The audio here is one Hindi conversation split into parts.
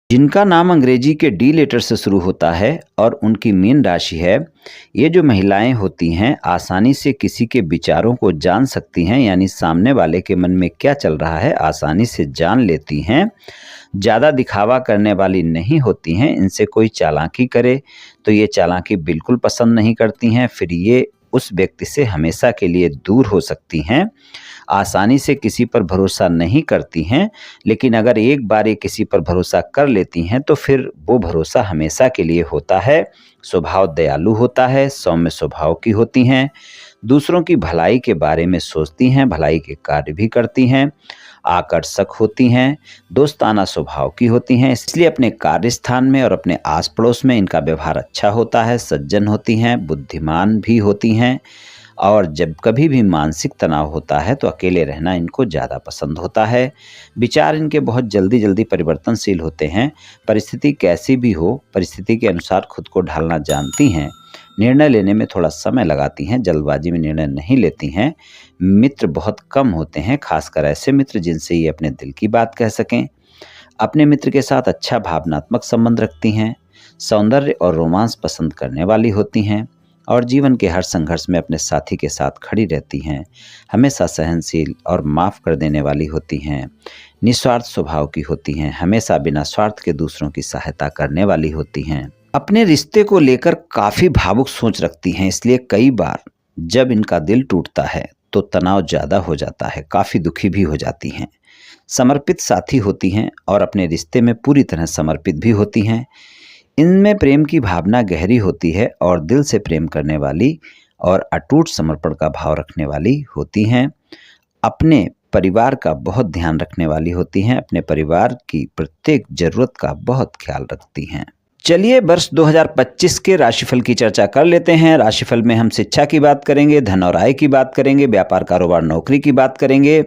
जिनका नाम अंग्रेजी के डी लेटर से शुरू होता है और उनकी मीन राशि है, ये जो महिलाएं होती हैं आसानी से किसी के विचारों को जान सकती हैं, यानी सामने वाले के मन में क्या चल रहा है आसानी से जान लेती हैं। ज़्यादा दिखावा करने वाली नहीं होती हैं, इनसे कोई चालाकी करे तो ये चालाकी बिल्कुल पसंद नहीं करती हैं, फिर ये उस व्यक्ति से हमेशा के लिए दूर हो सकती हैं। आसानी से किसी पर भरोसा नहीं करती हैं, लेकिन अगर एक बार ये किसी पर भरोसा कर लेती हैं तो फिर वो भरोसा हमेशा के लिए होता है। स्वभाव दयालु होता है, सौम्य स्वभाव की होती हैं, दूसरों की भलाई के बारे में सोचती हैं, भलाई के कार्य भी करती हैं, आकर्षक होती हैं, दोस्ताना स्वभाव की होती हैं, इसलिए अपने कार्यस्थान में और अपने आस पड़ोस में इनका व्यवहार अच्छा होता है, सज्जन होती हैं, बुद्धिमान भी होती हैं। और जब कभी भी मानसिक तनाव होता है तो अकेले रहना इनको ज़्यादा पसंद होता है। विचार इनके बहुत जल्दी जल्दी परिवर्तनशील होते हैं। परिस्थिति कैसी भी हो, परिस्थिति के अनुसार खुद को ढालना जानती हैं। निर्णय लेने में थोड़ा समय लगाती हैं, जल्दबाजी में निर्णय नहीं लेती हैं। मित्र बहुत कम होते हैं, खासकर ऐसे मित्र जिनसे ये अपने दिल की बात कह सकें। अपने मित्र के साथ अच्छा भावनात्मक संबंध रखती हैं। सौंदर्य और रोमांस पसंद करने वाली होती हैं और जीवन के हर संघर्ष में अपने साथी के साथ खड़ी रहती हैं। हमेशा सहनशील और माफ़ कर देने वाली होती हैं। निस्वार्थ स्वभाव की होती हैं, हमेशा बिना स्वार्थ के दूसरों की सहायता करने वाली होती हैं। अपने रिश्ते को लेकर काफ़ी भावुक सोच रखती हैं, इसलिए कई बार जब इनका दिल टूटता है तो तनाव ज़्यादा हो जाता है, काफ़ी दुखी भी हो जाती हैं। समर्पित साथी होती हैं और अपने रिश्ते में पूरी तरह समर्पित भी होती हैं। इनमें प्रेम की भावना गहरी होती है और दिल से प्रेम करने वाली और अटूट समर्पण का भाव रखने वाली होती हैं। अपने परिवार का बहुत ध्यान रखने वाली होती हैं, अपने परिवार की प्रत्येक ज़रूरत का बहुत ख्याल रखती हैं। चलिए वर्ष 2025 के राशिफल की चर्चा कर लेते हैं। राशिफल में हम शिक्षा की बात करेंगे, धन और आय की बात करेंगे, व्यापार कारोबार नौकरी की बात करेंगे,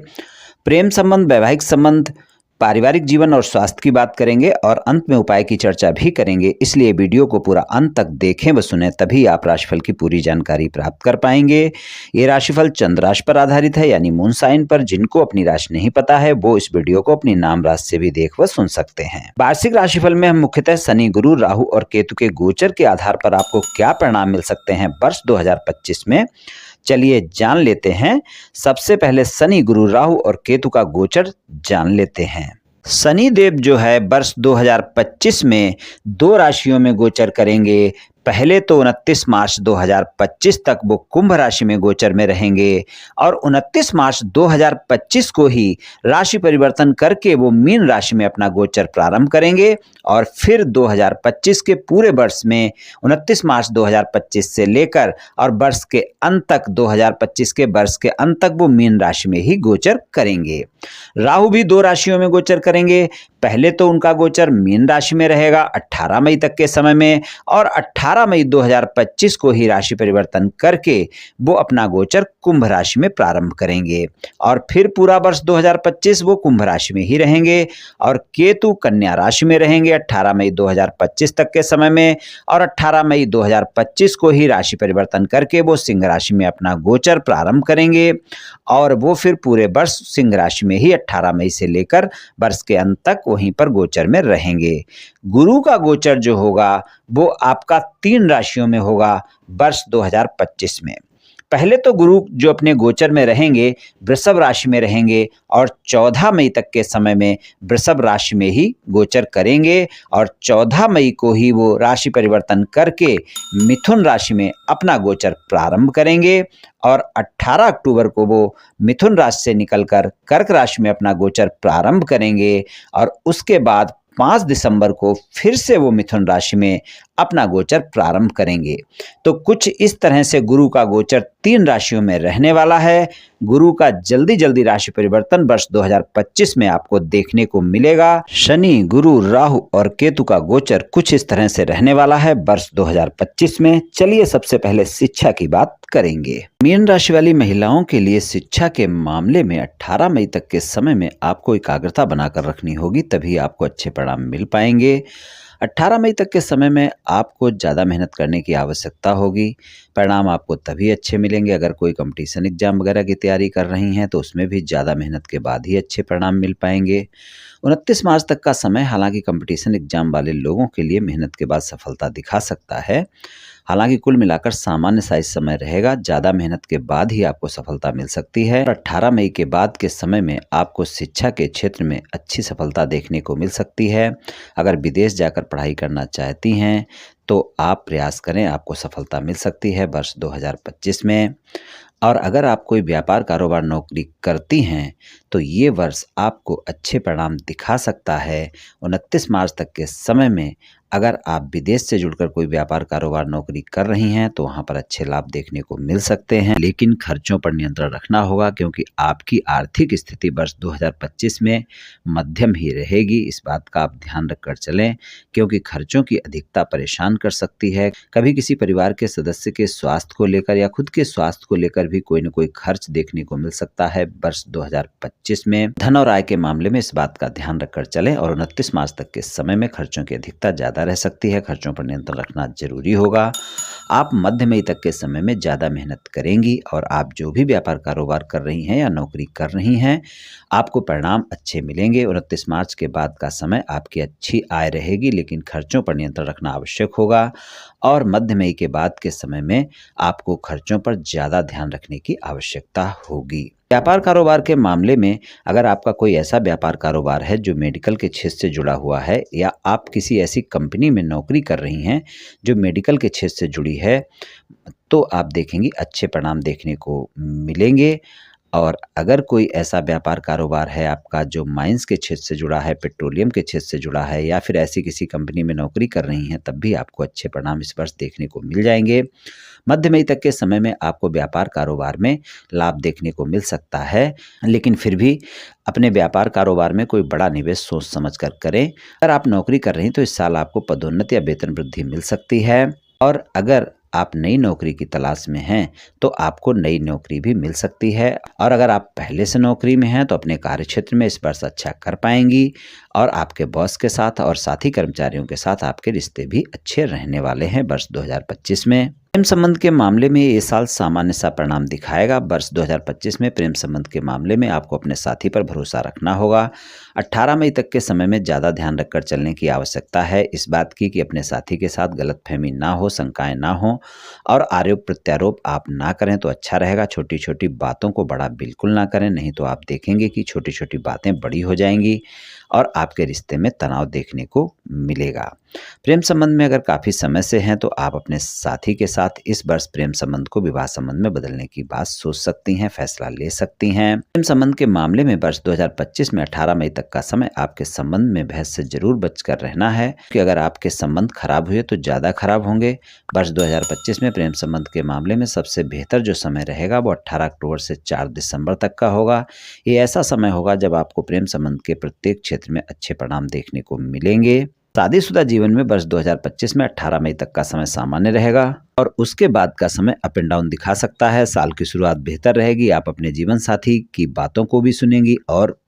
प्रेम संबंध, वैवाहिक संबंध, पारिवारिक जीवन और स्वास्थ्य की बात करेंगे और अंत में उपाय की चर्चा भी करेंगे। इसलिए वीडियो को पूरा अंत तक देखें व सुनें, तभी आप राशिफल की पूरी जानकारी प्राप्त कर पाएंगे। ये राशिफल चंद्र राशि पर आधारित है, यानी मून साइन पर। जिनको अपनी राशि नहीं पता है वो इस वीडियो को अपनी नाम राशि से भी देख व सुन सकते हैं। वार्षिक राशिफल में हम मुख्यतः शनि, गुरु, राहु और केतु के गोचर के आधार पर आपको क्या परिणाम मिल सकते हैं वर्ष 2025 में, चलिए जान लेते हैं। सबसे पहले शनि, गुरु, राहु और केतु का गोचर जान लेते हैं। शनि देव जो है वर्ष 2025 में 2 राशियों में गोचर करेंगे। पहले तो 29 मार्च 2025 तक वो कुंभ राशि में गोचर में रहेंगे और 29 मार्च 2025 को ही राशि परिवर्तन करके वो मीन राशि में अपना गोचर प्रारंभ करेंगे और फिर 2025 के पूरे वर्ष में 29 मार्च 2025 से लेकर और वर्ष के अंत तक 2025 के वर्ष के अंत तक वो मीन राशि में ही गोचर करेंगे। राहु भी 2 राशियों में गोचर करेंगे। पहले तो उनका गोचर मीन राशि में रहेगा 18 मई तक के समय में और 18 मई 2025 को ही राशि परिवर्तन करके वो अपना गोचर कुंभ राशि में प्रारंभ करेंगे और फिर पूरा वर्ष 2025 वो कुंभ राशि में ही रहेंगे। और केतु कन्या राशि में रहेंगे 18 मई 2025 तक के समय में और 18 मई 2025 को ही राशि परिवर्तन करके वो सिंह राशि में अपना गोचर प्रारंभ करेंगे और वो फिर पूरे वर्ष सिंह राशि में ही 18 मई से लेकर वर्ष के अंत तक वहीं पर गोचर में रहेंगे। गुरु का गोचर जो होगा वो आपका 3 राशियों में होगा वर्ष 2025 में। पहले तो गुरु जो अपने गोचर में रहेंगे वृषभ राशि में रहेंगे और 14 मई तक के समय में वृषभ राशि में ही गोचर करेंगे और 14 मई को ही वो राशि परिवर्तन करके मिथुन राशि में अपना गोचर प्रारंभ करेंगे और 18 अक्टूबर को वो मिथुन राशि से निकलकर कर्क राशि में अपना गोचर प्रारंभ करेंगे और उसके बाद 5 दिसंबर को फिर से वो मिथुन राशि में अपना गोचर प्रारंभ करेंगे। तो कुछ इस तरह से गुरु का गोचर 3 राशियों में रहने वाला है। गुरु का जल्दी जल्दी राशि परिवर्तन वर्ष 2025 में आपको देखने को मिलेगा। शनि, गुरु, राहु और केतु का गोचर कुछ इस तरह से रहने वाला है वर्ष 2025 में। चलिए सबसे पहले शिक्षा की बात करेंगे। मीन राशि वाली महिलाओं के लिए शिक्षा के मामले में 18 मई तक के समय में आपको एकाग्रता बनाकर रखनी होगी, तभी आपको अच्छे परिणाम मिल पाएंगे। 18 मई तक के समय में आपको ज़्यादा मेहनत करने की आवश्यकता होगी। परिणाम आपको तभी अच्छे मिलेंगे अगर कोई कंपटीशन एग्जाम वगैरह की तैयारी कर रही हैं तो उसमें भी ज़्यादा मेहनत के बाद ही अच्छे परिणाम मिल पाएंगे। 29 मार्च तक का समय हालांकि कंपटीशन एग्जाम वाले लोगों के लिए मेहनत के बाद सफलता दिखा सकता है। हालांकि कुल मिलाकर सामान्य सा इस समय रहेगा, ज़्यादा मेहनत के बाद ही आपको सफलता मिल सकती है। 18 मई के बाद के समय में आपको शिक्षा के क्षेत्र में अच्छी सफलता देखने को मिल सकती है। अगर विदेश जाकर पढ़ाई करना चाहती हैं तो आप प्रयास करें, आपको सफलता मिल सकती है वर्ष 2025 में। और अगर आप कोई व्यापार, कारोबार, नौकरी करती हैं तो ये वर्ष आपको अच्छे परिणाम दिखा सकता है। 29 मार्च तक के समय में अगर आप विदेश से जुड़कर कोई व्यापार, कारोबार, नौकरी कर रही हैं तो वहाँ पर अच्छे लाभ देखने को मिल सकते हैं, लेकिन खर्चों पर नियंत्रण रखना होगा क्योंकि आपकी आर्थिक स्थिति वर्ष 2025 में मध्यम ही रहेगी। इस बात का आप ध्यान रखकर चलें क्योंकि खर्चों की अधिकता परेशान कर सकती है। कभी किसी परिवार के सदस्य के स्वास्थ्य को लेकर या खुद के स्वास्थ्य को लेकर भी कोई न कोई खर्च देखने को मिल सकता है वर्ष 2025 में। धन और आय के मामले में इस बात का ध्यान रखकर चलें और 29 मार्च तक के समय में खर्चों की अधिकता ज़्यादा रह सकती है। खर्चों पर नियंत्रण रखना जरूरी होगा। आप मध्य मई तक के समय में ज़्यादा मेहनत करेंगी और आप जो भी व्यापार, कारोबार कर रही हैं या नौकरी कर रही हैं, आपको परिणाम अच्छे मिलेंगे। 29 मार्च के बाद का समय आपकी अच्छी आय रहेगी, लेकिन खर्चों पर नियंत्रण रखना आवश्यक होगा। और मध्य मई के बाद के समय में आपको खर्चों पर ज़्यादा ध्यान रखने की आवश्यकता होगी। व्यापार, कारोबार के मामले में अगर आपका कोई ऐसा व्यापार, कारोबार है जो मेडिकल के क्षेत्र से जुड़ा हुआ है या आप किसी ऐसी कंपनी में नौकरी कर रही हैं जो मेडिकल के क्षेत्र से जुड़ी है, तो आप देखेंगी अच्छे परिणाम देखने को मिलेंगे। और अगर कोई ऐसा व्यापार, कारोबार है आपका जो माइंस के क्षेत्र से जुड़ा है, पेट्रोलियम के क्षेत्र से जुड़ा है या फिर ऐसी किसी कंपनी में नौकरी कर रही हैं, तब भी आपको अच्छे परिणाम इस वर्ष देखने को मिल जाएंगे। मध्य मई तक के समय में आपको व्यापार, कारोबार में लाभ देखने को मिल सकता है, लेकिन फिर भी अपने व्यापार, कारोबार में कोई बड़ा निवेश सोच समझ कर करें। अगर आप नौकरी कर रही हैं तो इस साल आपको पदोन्नति या वेतन वृद्धि मिल सकती है। और अगर आप नई नौकरी की तलाश में हैं तो आपको नई नौकरी भी मिल सकती है। और अगर आप पहले से नौकरी में हैं तो अपने कार्य क्षेत्र में इस वर्ष अच्छा कर पाएंगी और आपके बॉस के साथ और साथी कर्मचारियों के साथ आपके रिश्ते भी अच्छे रहने वाले हैं वर्ष 2025 में। प्रेम संबंध के मामले में ये साल सामान्य सा परिणाम दिखाएगा। वर्ष 2025 में प्रेम संबंध के मामले में आपको अपने साथी पर भरोसा रखना होगा। 18 मई तक के समय में ज़्यादा ध्यान रखकर चलने की आवश्यकता है इस बात की कि अपने साथी के साथ गलतफहमी ना हो, शंकाएं ना हो और आरोप प्रत्यारोप आप ना करें तो अच्छा रहेगा। छोटी छोटी बातों को बड़ा बिल्कुल ना करें, नहीं तो आप देखेंगे कि छोटी छोटी बातें बड़ी हो जाएंगी और आपके रिश्ते में तनाव देखने को मिलेगा। प्रेम संबंध में अगर काफ़ी समय से हैं तो आप अपने साथी के साथ इस वर्ष प्रेम संबंध को विवाह संबंध में बदलने की बात सोच सकती हैं, फैसला ले सकती हैं। प्रेम संबंध के मामले में वर्ष 2025 में 18 मई तक का समय आपके संबंध में बहस से जरूर बचकर रहना है कि अगर आपके संबंध खराब हुए तो ज़्यादा खराब होंगे। वर्ष 2025 में प्रेम संबंध के मामले में सबसे बेहतर जो समय रहेगा वो 18 अक्टूबर से 4 दिसंबर तक का होगा। ये ऐसा समय होगा जब आपको प्रेम संबंध के प्रत्येक क्षेत्र में अच्छे परिणाम देखने को मिलेंगे। शादीशुदा जीवन में वर्ष 2025 में 18 मई तक का समय सामान्य रहेगा और उसके बाद का समय अप एंड डाउन दिखा सकता है। साल की शुरुआत बेहतर रहेगी, आप अपने जीवन साथी की बातों को भी सुनेंगी और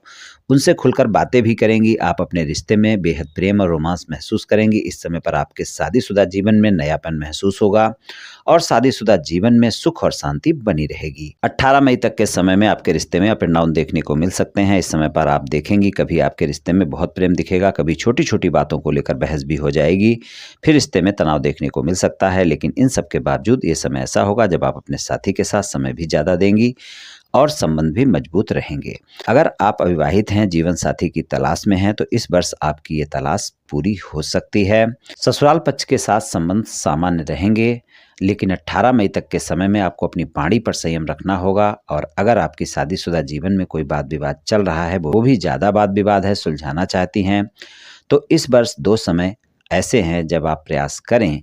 उनसे खुलकर बातें भी करेंगी। आप अपने रिश्ते में बेहद प्रेम और रोमांस महसूस करेंगी। इस समय पर आपके शादीशुदा जीवन में नयापन महसूस होगा और शादीशुदा जीवन में सुख और शांति बनी रहेगी। 18 मई तक के समय में आपके रिश्ते में अप एंड डाउन देखने को मिल सकते हैं। इस समय पर आप देखेंगी कभी आपके रिश्ते में बहुत प्रेम दिखेगा, कभी छोटी छोटी बातों को लेकर बहस भी हो जाएगी, फिर रिश्ते में तनाव देखने को मिल सकता है। लेकिन इन सब के बावजूद ये समय ऐसा होगा जब आप अपने साथी के साथ समय भी ज़्यादा देंगी और संबंध भी मजबूत रहेंगे। अगर आप अविवाहित हैं, जीवन साथी की तलाश में हैं तो इस वर्ष आपकी ये तलाश पूरी हो सकती है। ससुराल पक्ष के साथ संबंध सामान्य रहेंगे, लेकिन 18 मई तक के समय में आपको अपनी वाणी पर संयम रखना होगा। और अगर आपकी शादीशुदा जीवन में कोई वाद विवाद चल रहा है, वो भी ज़्यादा वाद विवाद है, सुलझाना चाहती हैं, तो इस वर्ष 2 समय ऐसे हैं जब आप प्रयास करें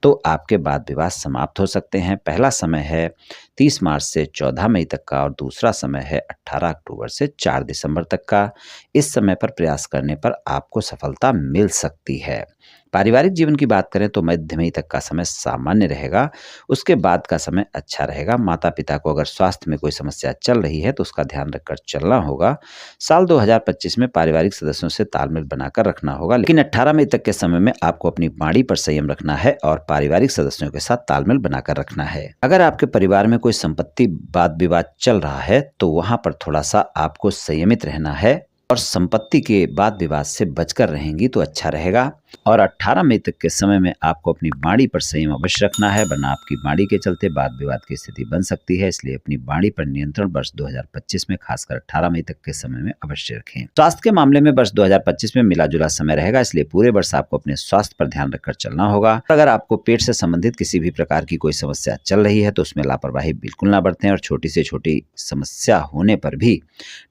तो आपके वाद विवाद समाप्त हो सकते हैं। पहला समय है 30 मार्च से 14 मई तक का और दूसरा समय है 18 अक्टूबर से 4 दिसंबर तक का। इस समय पर प्रयास करने पर आपको सफलता मिल सकती है। पारिवारिक जीवन की बात करें तो मध्य मई तक का समय सामान्य रहेगा, उसके बाद का समय अच्छा रहेगा। माता पिता को अगर स्वास्थ्य में कोई समस्या चल रही है तो उसका ध्यान रखकर चलना होगा। साल 2025 में पारिवारिक सदस्यों से तालमेल बनाकर रखना होगा, लेकिन 18 मई तक के समय में आपको अपनी वाणी पर संयम रखना है और पारिवारिक सदस्यों के साथ तालमेल बनाकर रखना है। अगर आपके परिवार में कोई संपत्ति वाद विवाद चल रहा है तो वहां पर थोड़ा सा आपको संयमित रहना है और संपत्ति के वाद विवाद से बचकर रहेंगी तो अच्छा रहेगा। और 18 मई तक के समय में आपको अपनी वाणी पर संयम अवश्य रखना है, वरना आपकी वाणी के चलते वाद विवाद की स्थिति बन सकती है। इसलिए अपनी वाणी पर नियंत्रण वर्ष 2025 में खासकर 18 मई तक के समय में अवश्य रखें। स्वास्थ्य के मामले में वर्ष 2025 में मिला जुला समय रहेगा, इसलिए पूरे वर्ष आपको अपने स्वास्थ्य पर ध्यान रखकर चलना होगा। अगर आपको पेट से संबंधित किसी भी प्रकार की कोई समस्या चल रही है तो उसमें लापरवाही बिल्कुल ना बरतें और छोटी से छोटी समस्या होने पर भी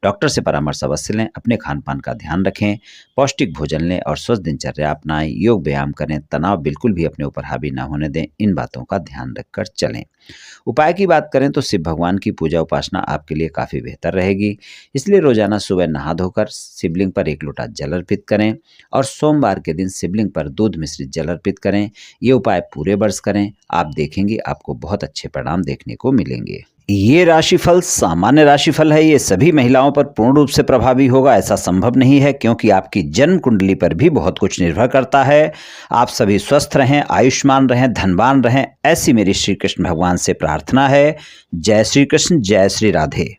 डॉक्टर से परामर्श अवश्य लें। अपने खान पान का ध्यान रखें, पौष्टिक भोजन लें और स्वस्थ दिनचर्या अपनाएं, योग व्यायाम करें, तनाव बिल्कुल भी अपने ऊपर हावी ना होने दें। इन बातों का ध्यान रखकर चलें। उपाय की बात करें तो शिव भगवान की पूजा उपासना आपके लिए काफ़ी बेहतर रहेगी। इसलिए रोजाना सुबह नहा धोकर शिवलिंग पर 1 लोटा जल अर्पित करें और सोमवार के दिन शिवलिंग पर दूध मिश्रित जल अर्पित करें। ये उपाय पूरे वर्ष करें, आप देखेंगे आपको बहुत अच्छे परिणाम देखने को मिलेंगे। ये राशिफल सामान्य राशिफल है, ये सभी महिलाओं पर पूर्ण रूप से प्रभावी होगा ऐसा संभव नहीं है, क्योंकि आपकी जन्म कुंडली पर भी बहुत कुछ निर्भर करता है। आप सभी स्वस्थ रहें, आयुष्मान रहें, धनवान रहें, ऐसी मेरी श्री कृष्ण भगवान से प्रार्थना है। जय श्री कृष्ण, जय श्री राधे।